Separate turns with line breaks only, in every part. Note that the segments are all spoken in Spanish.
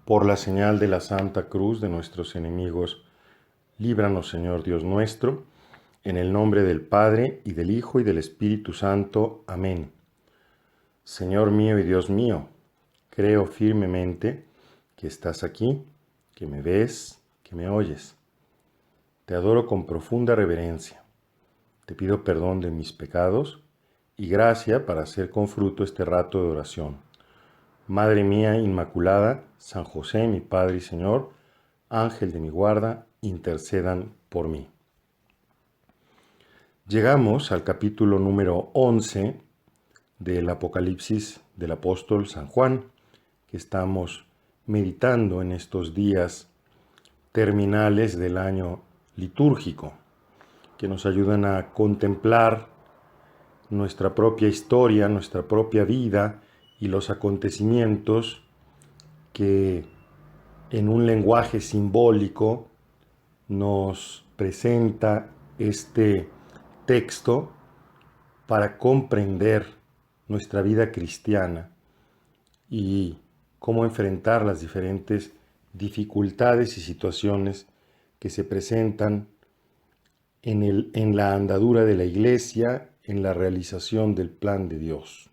Por la señal de la Santa Cruz de nuestros enemigos, líbranos, Señor Dios nuestro, en el nombre del Padre, y del Hijo, y del Espíritu Santo. Amén. Señor mío y Dios mío, creo firmemente que estás aquí, que me ves, que me oyes. Te adoro con profunda reverencia. Te pido perdón de mis pecados y gracia para hacer con fruto este rato de oración. Madre mía Inmaculada, San José, mi Padre y Señor, Ángel de mi guarda, intercedan por mí. Llegamos al capítulo número 11 del Apocalipsis del apóstol San Juan, que estamos meditando en estos días terminales del año litúrgico, que nos ayudan a contemplar nuestra propia historia, nuestra propia vida y los acontecimientos que en un lenguaje simbólico nos presenta este texto para comprender nuestra vida cristiana y cómo enfrentar las diferentes dificultades y situaciones que se presentan en la andadura de la Iglesia, en la realización del plan de Dios.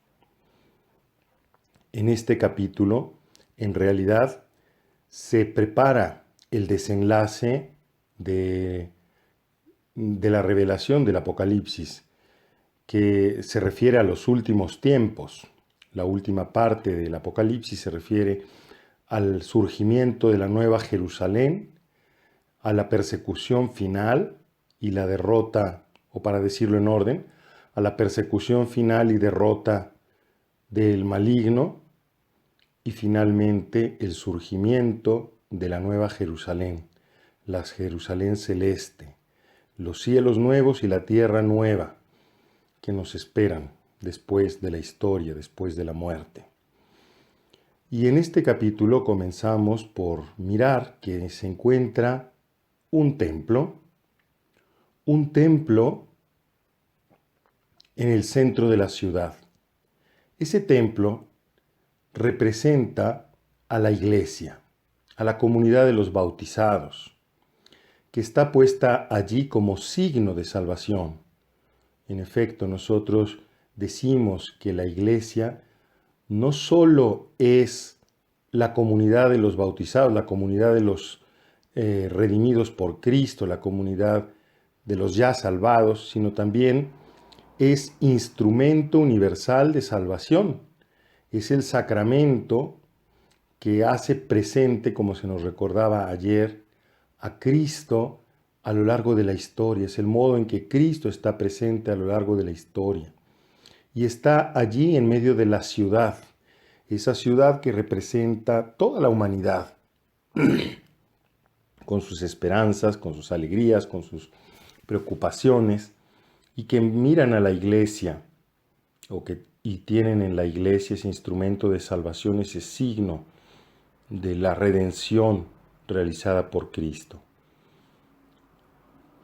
En este capítulo, en realidad, se prepara el desenlace de la revelación del Apocalipsis, que se refiere a los últimos tiempos. La última parte del Apocalipsis se refiere al surgimiento de la Nueva Jerusalén, a la persecución final y la derrota, o para decirlo en orden, a la persecución final y derrota del maligno, y finalmente el surgimiento de la Nueva Jerusalén, la Jerusalén celeste, los cielos nuevos y la tierra nueva que nos esperan después de la historia, después de la muerte. Y en este capítulo comenzamos por mirar que se encuentra un templo en el centro de la ciudad. Ese templo representa a la iglesia, a la comunidad de los bautizados, que está puesta allí como signo de salvación. En efecto, nosotros decimos que la iglesia no solo es la comunidad de los bautizados, la comunidad de los redimidos por Cristo, la comunidad de los ya salvados, sino también es instrumento universal de salvación. Es el sacramento que hace presente, como se nos recordaba ayer, a Cristo a lo largo de la historia. Es el modo en que Cristo está presente a lo largo de la historia. Y está allí en medio de la ciudad, esa ciudad que representa toda la humanidad, con sus esperanzas, con sus alegrías, con sus preocupaciones, y que miran a la iglesia, y tienen en la iglesia ese instrumento de salvación, ese signo de la redención realizada por Cristo.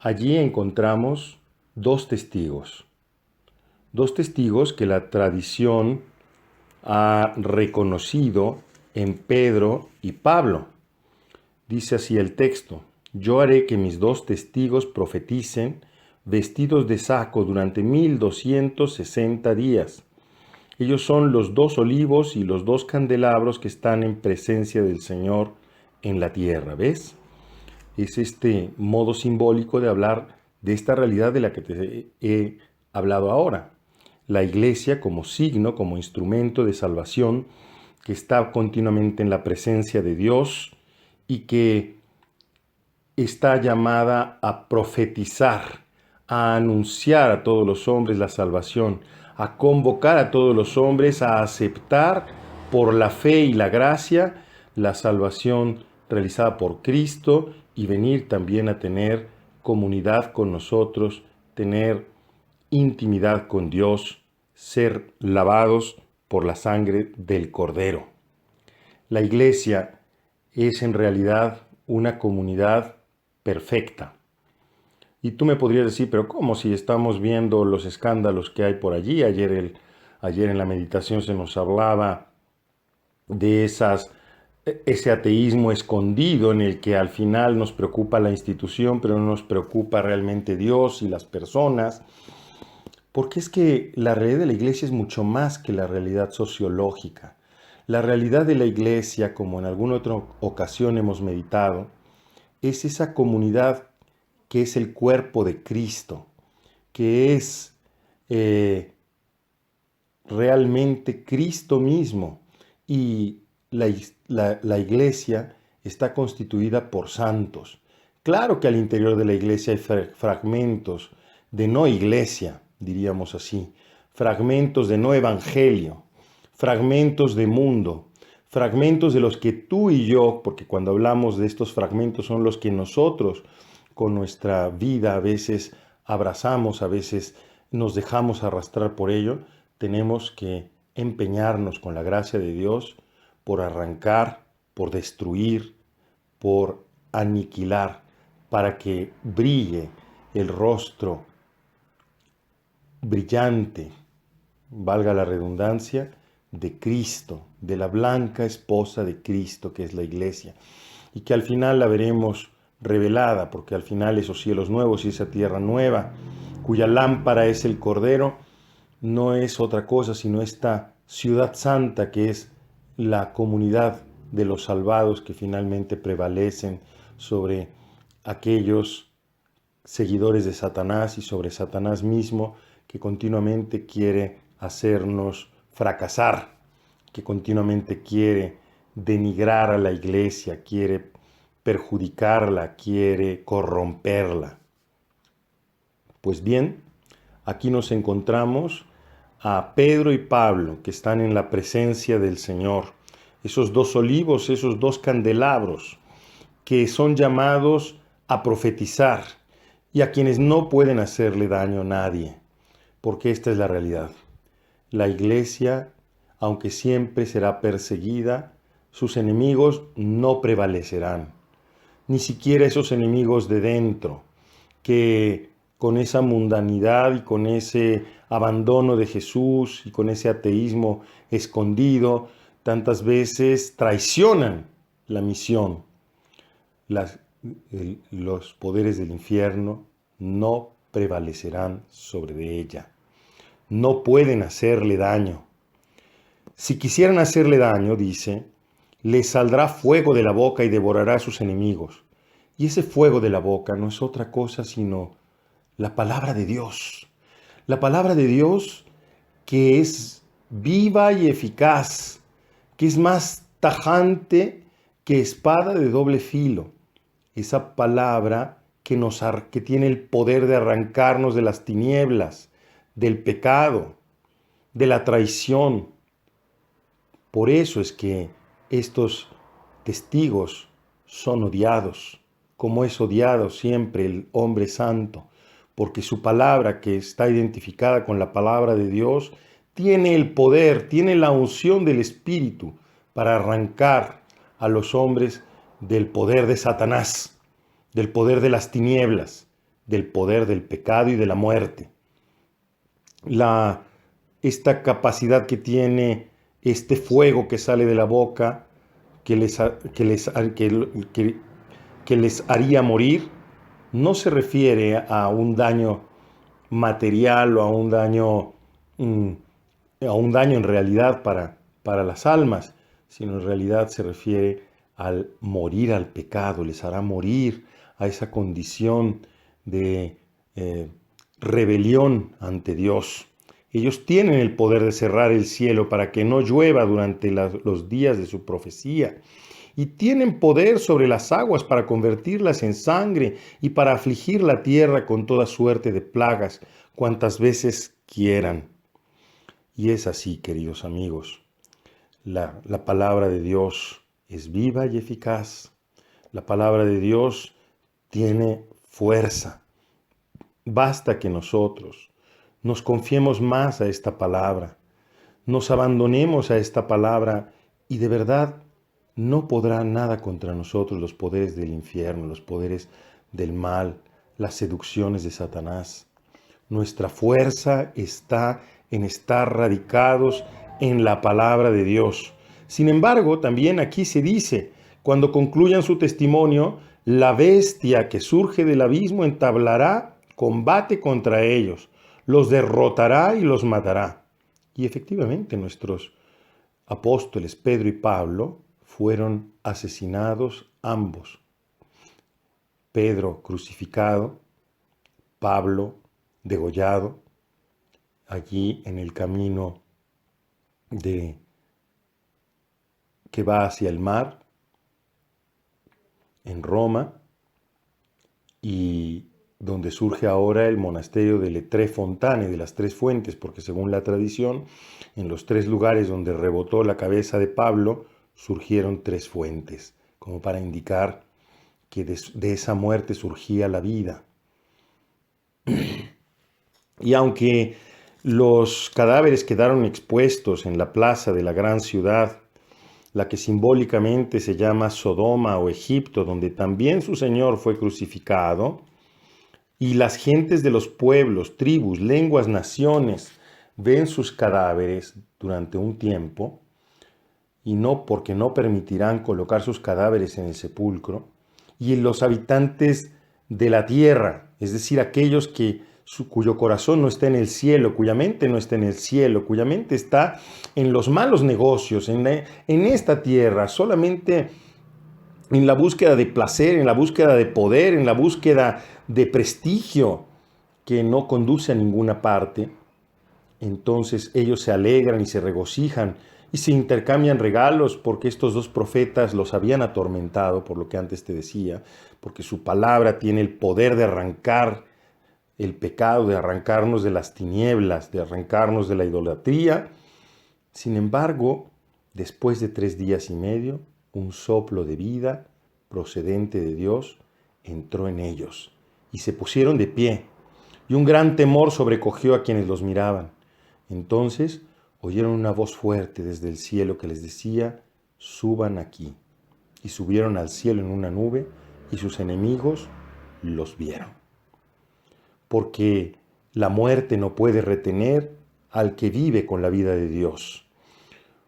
Allí encontramos dos testigos que la tradición ha reconocido en Pedro y Pablo. Dice así el texto: yo haré que mis dos testigos profeticen vestidos de saco durante 1260 días. Ellos son los dos olivos y los dos candelabros que están en presencia del Señor en la tierra. ¿Ves? Es este modo simbólico de hablar de esta realidad de la que te he hablado ahora. La iglesia como signo, como instrumento de salvación, que está continuamente en la presencia de Dios y que está llamada a profetizar, a anunciar a todos los hombres la salvación, a convocar a todos los hombres a aceptar por la fe y la gracia la salvación realizada por Cristo y venir también a tener comunidad con nosotros, tener intimidad con Dios, ser lavados por la sangre del Cordero. La iglesia es en realidad una comunidad perfecta. Y tú me podrías decir, pero ¿cómo si estamos viendo los escándalos que hay por allí? Ayer en la meditación se nos hablaba de esas ese ateísmo escondido en el que al final nos preocupa la institución, pero no nos preocupa realmente Dios y las personas. Porque es que la realidad de la iglesia es mucho más que la realidad sociológica. La realidad de la iglesia, como en alguna otra ocasión hemos meditado, es esa comunidad que es el cuerpo de Cristo, que es realmente Cristo mismo. Y la iglesia está constituida por santos. Claro que al interior de la iglesia hay fragmentos de no iglesia, diríamos así, fragmentos de no evangelio, fragmentos de mundo, fragmentos de los que tú y yo, porque cuando hablamos de estos fragmentos son los que nosotros con nuestra vida a veces abrazamos, a veces nos dejamos arrastrar por ello, tenemos que empeñarnos con la gracia de Dios por arrancar, por destruir, por aniquilar, para que brille el rostro brillante, valga la redundancia, de Cristo, de la blanca esposa de Cristo, que es la iglesia, y que al final la veremos revelada, porque al final esos cielos nuevos y esa tierra nueva, cuya lámpara es el Cordero, no es otra cosa sino esta ciudad santa que es la comunidad de los salvados que finalmente prevalecen sobre aquellos seguidores de Satanás y sobre Satanás mismo que continuamente quiere hacernos fracasar, que continuamente quiere denigrar a la iglesia, quiere perjudicarla, quiere corromperla. Pues bien, aquí nos encontramos a Pedro y Pablo, que están en la presencia del Señor. Esos dos olivos, esos dos candelabros, que son llamados a profetizar y a quienes no pueden hacerle daño a nadie, porque esta es la realidad. La iglesia, aunque siempre será perseguida, sus enemigos no prevalecerán. Ni siquiera esos enemigos de dentro, que con esa mundanidad y con ese abandono de Jesús y con ese ateísmo escondido, tantas veces traicionan la misión. Los poderes del infierno no prevalecerán sobre ella. No pueden hacerle daño. Si quisieran hacerle daño, dice, le saldrá fuego de la boca y devorará a sus enemigos. Y ese fuego de la boca no es otra cosa sino la palabra de Dios. La palabra de Dios que es viva y eficaz, que es más tajante que espada de doble filo. Esa palabra que tiene el poder de arrancarnos de las tinieblas, del pecado, de la traición. Por eso es que estos testigos son odiados, como es odiado siempre el hombre santo, porque su palabra, que está identificada con la palabra de Dios, tiene el poder, tiene la unción del Espíritu para arrancar a los hombres del poder de Satanás, del poder de las tinieblas, del poder del pecado y de la muerte. Esta capacidad que tiene este fuego que sale de la boca, que les haría morir, no se refiere a un daño material o a un daño en realidad para las almas, sino en realidad se refiere al morir al pecado, les hará morir a esa condición de rebelión ante Dios. Ellos tienen el poder de cerrar el cielo para que no llueva durante los días de su profecía. Y tienen poder sobre las aguas para convertirlas en sangre y para afligir la tierra con toda suerte de plagas, cuantas veces quieran. Y es así, queridos amigos. La palabra de Dios es viva y eficaz. La palabra de Dios tiene fuerza. Basta que nosotros nos confiemos más a esta palabra, nos abandonemos a esta palabra y de verdad no podrá nada contra nosotros los poderes del infierno, los poderes del mal, las seducciones de Satanás. Nuestra fuerza está en estar radicados en la palabra de Dios. Sin embargo, también aquí se dice, cuando concluyan su testimonio, la bestia que surge del abismo entablará combate contra ellos, los derrotará y los matará. Y efectivamente nuestros apóstoles Pedro y Pablo fueron asesinados ambos. Pedro crucificado, Pablo degollado, allí en el camino que va hacia el mar, en Roma, y donde surge ahora el monasterio de Le Tre Fontane, de las tres fuentes, porque según la tradición, en los tres lugares donde rebotó la cabeza de Pablo, surgieron tres fuentes, como para indicar que de esa muerte surgía la vida. Y aunque los cadáveres quedaron expuestos en la plaza de la gran ciudad, la que simbólicamente se llama Sodoma o Egipto, donde también su Señor fue crucificado, y las gentes de los pueblos, tribus, lenguas, naciones ven sus cadáveres durante un tiempo, y no porque no permitirán colocar sus cadáveres en el sepulcro, y los habitantes de la tierra, es decir, aquellos cuyo corazón no está en el cielo, cuya mente no está en el cielo, cuya mente está en los malos negocios, en esta tierra, solamente en la búsqueda de placer, en la búsqueda de poder, en la búsqueda de prestigio que no conduce a ninguna parte. Entonces ellos se alegran y se regocijan y se intercambian regalos porque estos dos profetas los habían atormentado, por lo que antes te decía, porque su palabra tiene el poder de arrancar el pecado, de arrancarnos de las tinieblas, de arrancarnos de la idolatría. Sin embargo, después de 3 días y medio, un soplo de vida procedente de Dios entró en ellos y se pusieron de pie, y un gran temor sobrecogió a quienes los miraban. Entonces oyeron una voz fuerte desde el cielo que les decía: suban aquí. Y subieron al cielo en una nube, y sus enemigos los vieron. Porque la muerte no puede retener al que vive con la vida de Dios.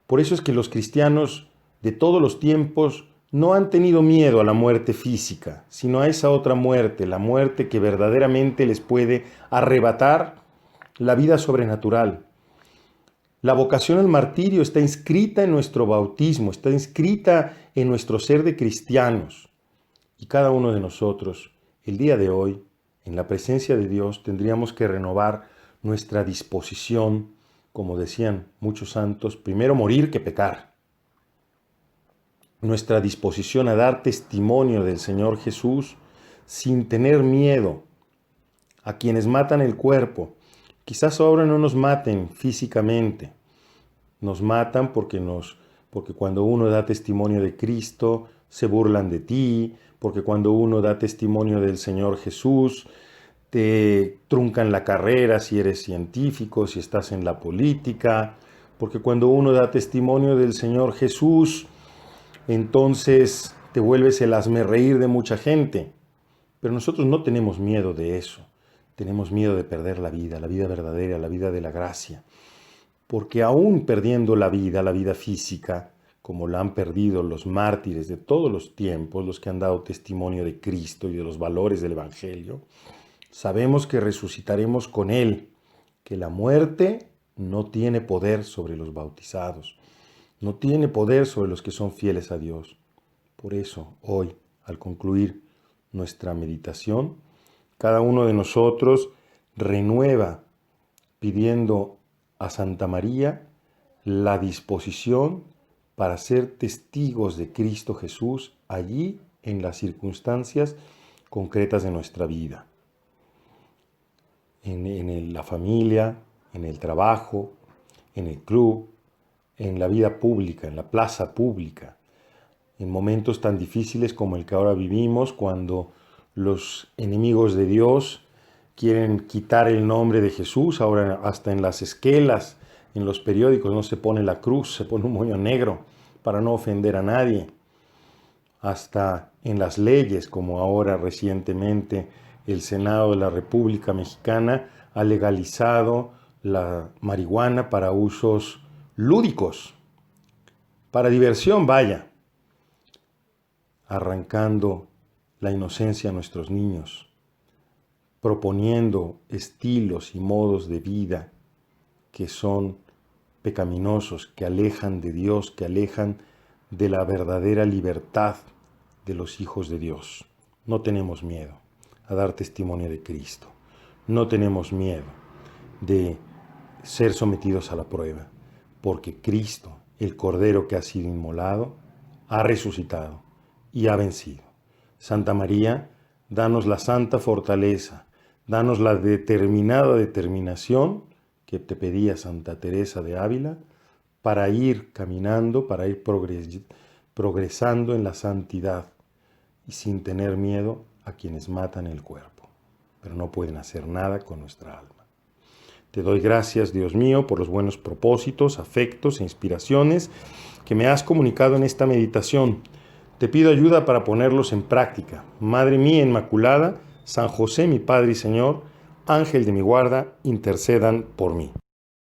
Por eso es que los cristianos de todos los tiempos no han tenido miedo a la muerte física, sino a esa otra muerte, la muerte que verdaderamente les puede arrebatar la vida sobrenatural. La vocación al martirio está inscrita en nuestro bautismo, está inscrita en nuestro ser de cristianos. Y cada uno de nosotros, el día de hoy, en la presencia de Dios, tendríamos que renovar nuestra disposición, como decían muchos santos, primero morir que pecar. Nuestra disposición a dar testimonio del Señor Jesús sin tener miedo a quienes matan el cuerpo. Quizás ahora no nos maten físicamente, nos matan porque cuando uno da testimonio de Cristo se burlan de ti, porque cuando uno da testimonio del Señor Jesús te truncan la carrera si eres científico, si estás en la política, porque cuando uno da testimonio del Señor Jesús, entonces te vuelves el hazmerreír de mucha gente. Pero nosotros no tenemos miedo de eso. Tenemos miedo de perder la vida verdadera, la vida de la gracia. Porque aún perdiendo la vida física, como la han perdido los mártires de todos los tiempos, los que han dado testimonio de Cristo y de los valores del Evangelio, sabemos que resucitaremos con Él, que la muerte no tiene poder sobre los bautizados, no tiene poder sobre los que son fieles a Dios. Por eso, hoy, al concluir nuestra meditación, cada uno de nosotros renueva pidiendo a Santa María la disposición para ser testigos de Cristo Jesús allí en las circunstancias concretas de nuestra vida. En la familia, en el trabajo, en el club, en la vida pública, en la plaza pública, en momentos tan difíciles como el que ahora vivimos, cuando los enemigos de Dios quieren quitar el nombre de Jesús. Ahora hasta en las esquelas, en los periódicos no se pone la cruz, se pone un moño negro para no ofender a nadie. Hasta en las leyes, como ahora recientemente el Senado de la República Mexicana ha legalizado la marihuana para usos lúdicos, para diversión, vaya, arrancando la inocencia a nuestros niños, proponiendo estilos y modos de vida que son pecaminosos, que alejan de Dios, que alejan de la verdadera libertad de los hijos de Dios. No tenemos miedo a dar testimonio de Cristo. No tenemos miedo de ser sometidos a la prueba, porque Cristo, el Cordero que ha sido inmolado, ha resucitado y ha vencido. Santa María, danos la santa fortaleza, danos la determinada determinación que te pedía Santa Teresa de Ávila para ir caminando, para ir progresando en la santidad y sin tener miedo a quienes matan el cuerpo, pero no pueden hacer nada con nuestra alma. Te doy gracias, Dios mío, por los buenos propósitos, afectos e inspiraciones que me has comunicado en esta meditación. Te pido ayuda para ponerlos en práctica. Madre mía Inmaculada, San José, mi Padre y Señor, Ángel de mi guarda, intercedan por mí.